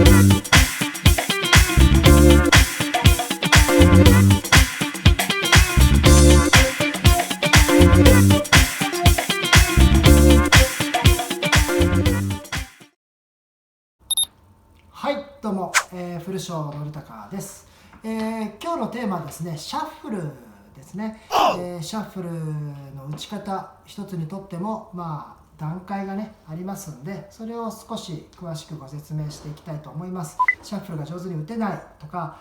はい、どうも、古庄憲孝です。今日のテーマはですね、シャッフルですね。シャッフルの打ち方一つにとっても、段階がね、ありますんで、それを少し詳しくご説明していきたいと思います。シャッフルが上手に打てないとか、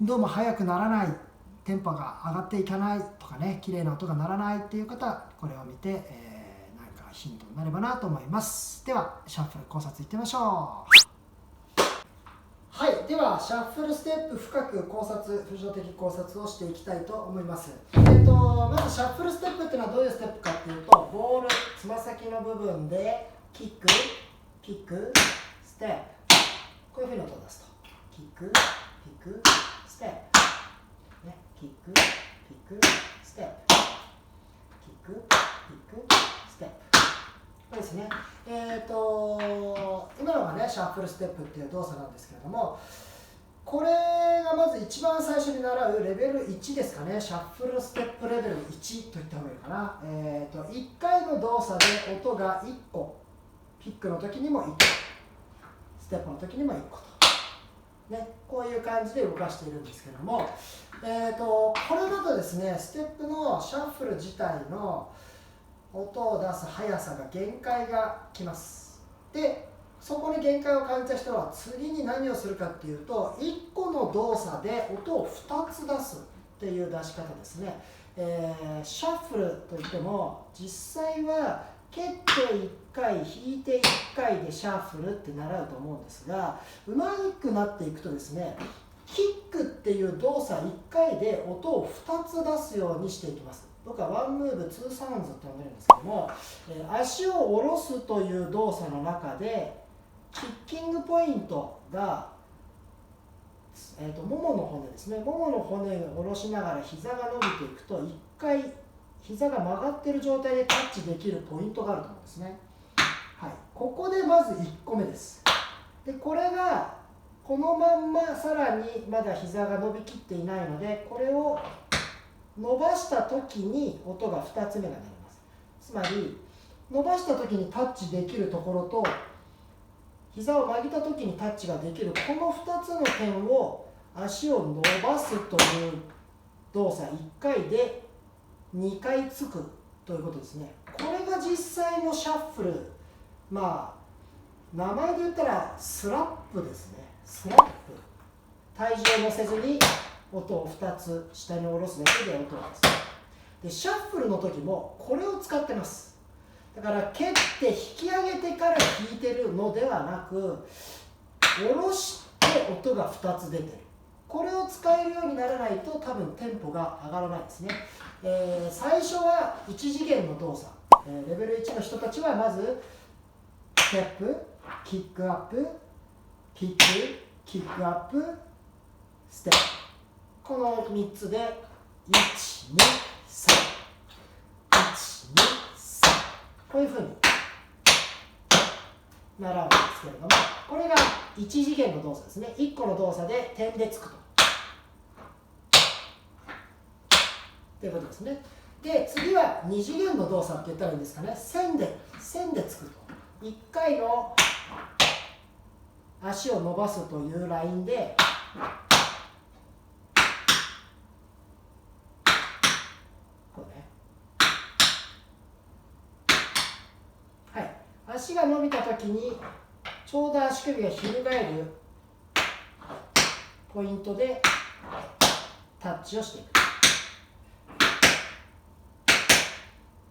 どうも速くならない、テンポが上がっていかないとかね、綺麗な音が鳴らないっていう方は、これを見て、何かヒントになればなと思います。では、シャッフル考察いってみましょう。はい、ではシャッフルステップ深く考察、浮上的考察をしていきたいと思います。まずシャッフルステップっていうのはどういうステップかっていうと、ボール、つま先の部分でキック、ピック、ステップ、こういうふうに音を出すと。キック、ピック、ステップ、ね、キック、ピック、ステップ、キック、ピック、ステップ。これですね。今のがね、シャッフルステップっていう動作なんですけれども、これがまず一番最初に習うレベル1ですかね。シャッフルステップレベル1といった方がいいかな。1回の動作で音が1個、ピックの時にも1個、ステップの時にも1個と、ね、こういう感じで動かしているんですけれども、これだとですね、ステップのシャッフル自体の音を出す速さが限界がきます。で、そこに限界を感じた人は次に何をするかっていうと、1個の動作で音を2つ出すっていう出し方ですね。シャッフルといっても実際は蹴って1回弾いて1回でシャッフルって習うと思うんですが、うまくなっていくとですね、キックっていう動作1回で音を2つ出すようにしていきます。僕はワンムーブ2サウンズと呼んでるんですけども、足を下ろすという動作の中でキッキングポイントが、ももの骨ですね。ももの骨を下ろしながら膝が伸びていくと、1回膝が曲がっている状態でタッチできるポイントがあると思うんですね。はい、ここでまず1個目です。で、これがこのまんまさらにまだ膝が伸びきっていないので、これを伸ばした時に音が2つ目が鳴ります。つまり伸ばした時にタッチできるところと、膝を曲げた時にタッチができるこの2つの点を、足を伸ばすという動作1回で2回つくということですね。これが実際のシャッフル、名前で言ったらスラップですね。スラップ、体重を乗せずに音を2つ下に下ろすだけで音が出す。で、シャッフルの時もこれを使ってます。だから蹴って引き上げてから弾いてるのではなく、下ろして音が2つ出てる。これを使えるようにならないと多分テンポが上がらないですね。最初は1次元の動作、レベル1の人たちはまずステップ、キックアップ、ピック、キックアップ、ステップ、この3つで1、2、3、1、2、3、こういうふうに習うんですけれども、これが1次元の動作ですね。1個の動作で点でつくということですね。で、次は2次元の動作って言ったらいいんですかね。線でつくと。1回の足を伸ばすというラインで、足が伸びたときにちょうど足首が翻るポイントでタッチをしていく。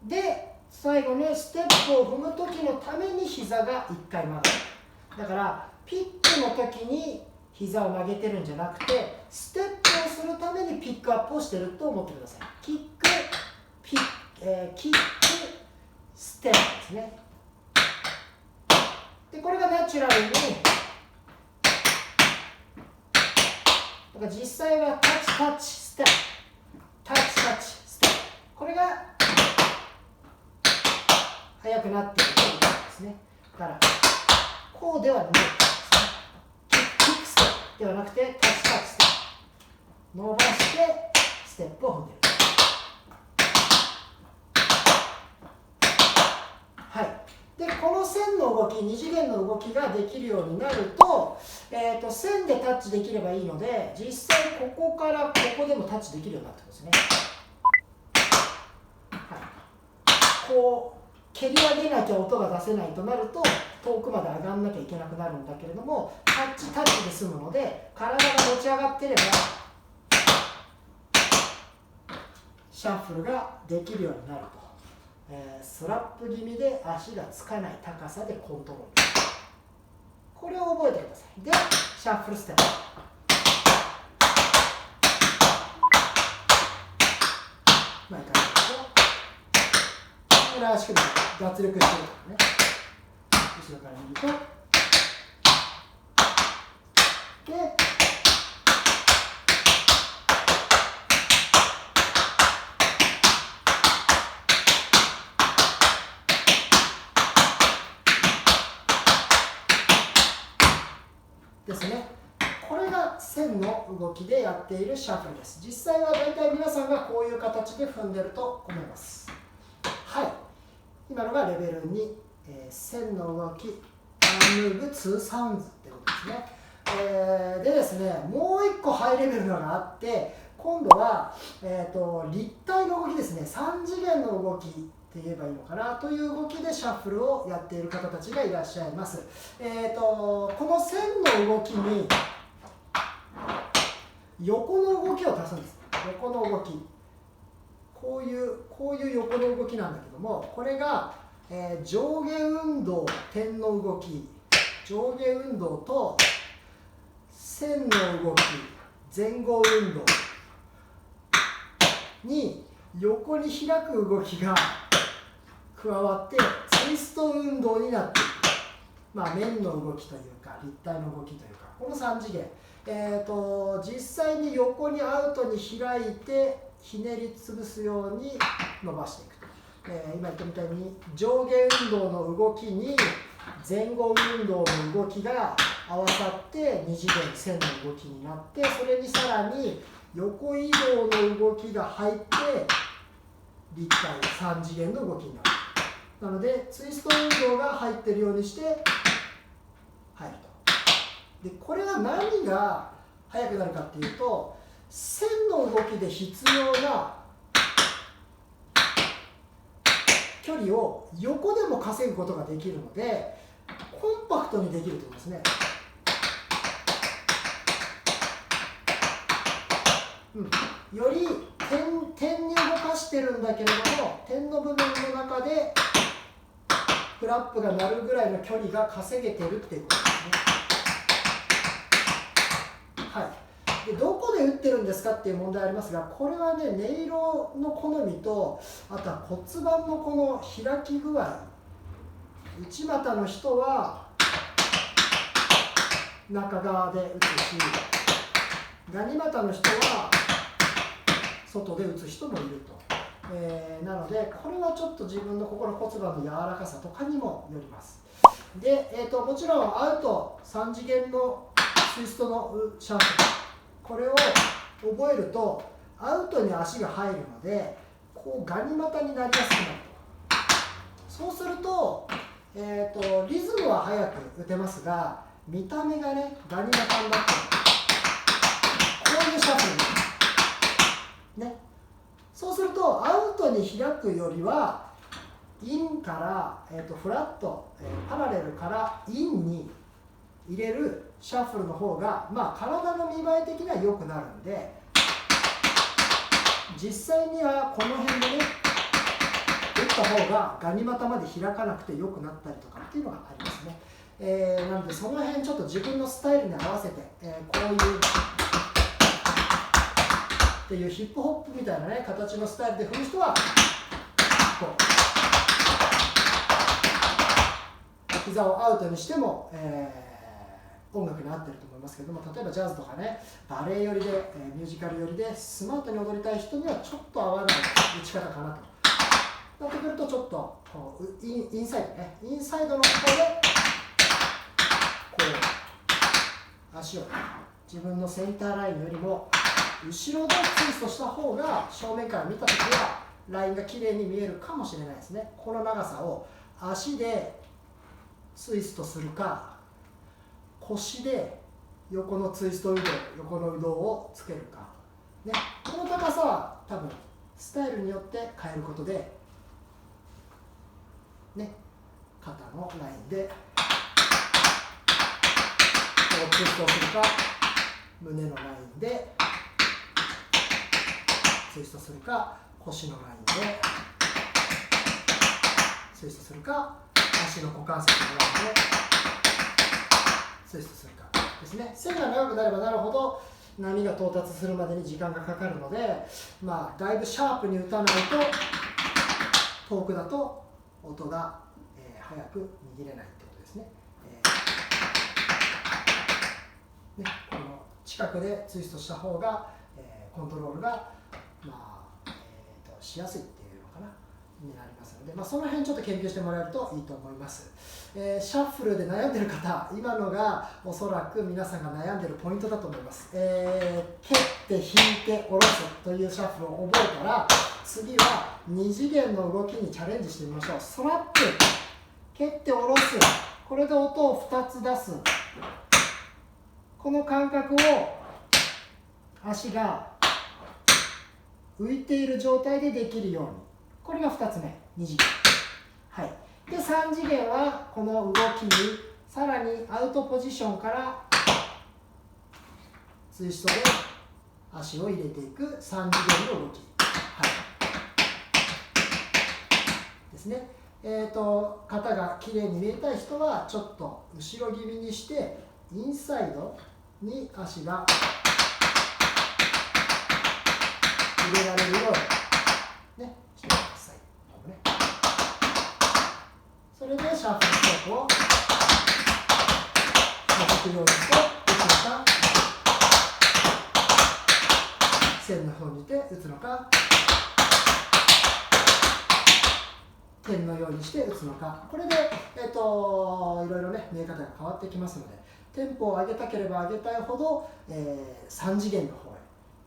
で、最後にステップを踏むときのために膝が1回曲がる。だからピックのときに膝を曲げてるんじゃなくて、ステップをするためにピックアップをしてると思ってください。キック、キック、ステップですね。で、これがナチュラルに、だから実際はタッチタッチステップ、タッチタッチステップ、これが速くなっているということですね。だからこうではないですね。ではなくてタッチタッチステップ伸ばしてステップを踏んでいる。はい、でこの線の動き、2次元の動きができるようになると、線でタッチできればいいので、実際ここからここでもタッチできるようになってくるんですね。はい、こう蹴り上げなきゃ音が出せないとなると遠くまで上がんなきゃいけなくなるんだけれども、タッチで済むので、体が持ち上がってればシャッフルができるようになると。ストラップ気味で足がつかない高さでコントロール、これを覚えてください。でシャッフルステップ、前からやるとこれ足首が脱力してるからね、後ろから見るとでですね。これが線の動きでやっているシャッフルです。実際は大体皆さんがこういう形で踏んでると思います。はい。今のがレベル2、線の動き、アームーブ2サウンズってことですね。でですね、もう1個ハイレベルのがあって、今度は、立体の動きですね。3次元の動きって言えばいいのかなという動きでシャッフルをやっている方たちがいらっしゃいます。この線の動きに横の動きを足すんです。横の動き、こういう横の動きなんだけども、これが、上下運動、点の動き、上下運動と線の動き、前後運動に横に開く動きが加わってツイスト運動になっている。面の動きというか立体の動きというか、この3次元、実際に横にアウトに開いてひねり潰すように伸ばしていくと、今言ったみたいに上下運動の動きに前後運動の動きが合わさって2次元線の動きになって、それにさらに横移動の動きが入って立体3次元の動きになる。なのでツイスト運動が入っているようにして入ると。でこれは何が速くなるかっていうと、線の動きで必要な距離を横でも稼ぐことができるので、コンパクトにできるということですね。より点に動かしてるんだけれども、点の部分の中でフラップが鳴るぐらいの距離が稼げてるっていうことですね。はい。でどこで打ってるんですかっていう問題ありますが、これはね、音色の好みと、あとは骨盤のこの開き具合、内股の人は中側で打つし、ガニ股の人は外で打つ人もいると。なのでこれはちょっと自分の骨盤の柔らかさとかにもよります。で、もちろんアウト3次元のツイストのシャッフル、これを覚えるとアウトに足が入るので、こうガニ股になりやすくなると。そうすると、リズムは速く打てますが、見た目がねガニ股になってる、こういうシャッフルになるね。そうするとアウトに開くよりはインから、フラット、パラレルからインに入れるシャッフルの方が、体の見栄え的には良くなるんで、実際にはこの辺でね打った方がガニ股まで開かなくて良くなったりとかっていうのがありますね。なのでその辺ちょっと自分のスタイルに合わせて、こういうっていうヒップホップみたいなね形のスタイルで振る人はこう膝をアウトにしても、音楽に合ってると思いますけども、例えばジャズとかねバレエ寄りで、ミュージカル寄りでスマートに踊りたい人にはちょっと合わない打ち方かなとなってくると、ちょっとこうインサイドね、インサイドの方でこう足を自分のセンターラインよりも後ろでツイストした方が正面から見たときはラインがきれいに見えるかもしれないですね。この長さを足でツイストするか、腰で横のツイスト横の移動をつけるか、ね、この高さは多分スタイルによって変えることで、ね、肩のラインでツイストをするか、胸のラインでツイストするか、腰のラインでツイストするか、足の股関節のラインでツイストするかですね。線が長くなればなるほど波が到達するまでに時間がかかるので、だいぶシャープに打たないと遠くだと音が、早く握れないってことですね。この近くでツイストした方が、コントロールが、しやすいっていうのかなになりますので、その辺ちょっと研究してもらえるといいと思います。シャッフルで悩んでる方、今のがおそらく皆さんが悩んでるポイントだと思います。蹴って引いて下ろすというシャッフルを覚えたら、次は2次元の動きにチャレンジしてみましょう。ストラップ、蹴って下ろす、これで音を2つ出す、この感覚を足が浮いている状態でできるように、これが2つ目、2次元。はい。で、3次元はこの動きにさらにアウトポジションからツイストで足を入れていく3次元の動き、はい、ですね。肩がきれいに見えたい人はちょっと後ろ気味にしてインサイドに足が入れられるように、ね、してください。それでシャッフルストークを弾くようにして打つのか、線の方にいて打つのか、点のようにして打つのか、これで、いろいろね見え方が変わってきますので、テンポを上げたければ上げたいほど、3次元の方へ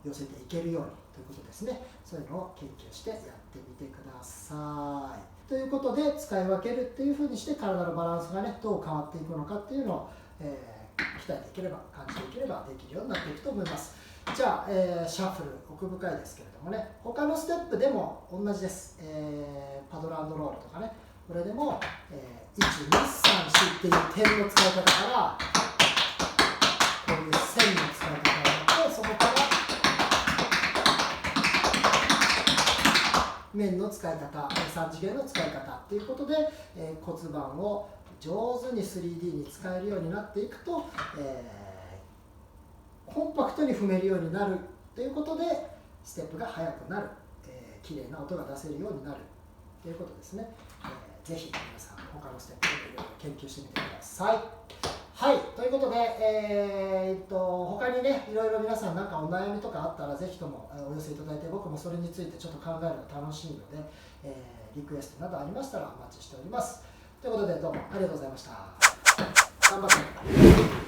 寄せていけるようにということですね。そういうのを研究してやってみてください。ということで、使い分けるっていうふうにして体のバランスがねどう変わっていくのかっていうのを、鍛えていければ、感じていければできるようになっていくと思います。じゃあ、シャッフル奥深いですけれどもね、他のステップでも同じです。パドル&ロールとかね、これでも、1、2、3、4っていう点の使い方から、こういう線の使い方をやって、そこから面の使い方、3次元の使い方っていうことで、骨盤を上手に 3D に使えるようになっていくと、コンパクトに踏めるようになるということで、ステップが速くなる、綺麗な音が出せるようになるということですね。ぜひ皆さん他のステップでいろいろ研究してみてください。はい、ということで、他にねいろいろ皆さんなんかお悩みとかあったらぜひともお寄せいただいて、僕もそれについてちょっと考えるの楽しいので、リクエストなどありましたらお待ちしております。ということでどうもありがとうございました。頑張って。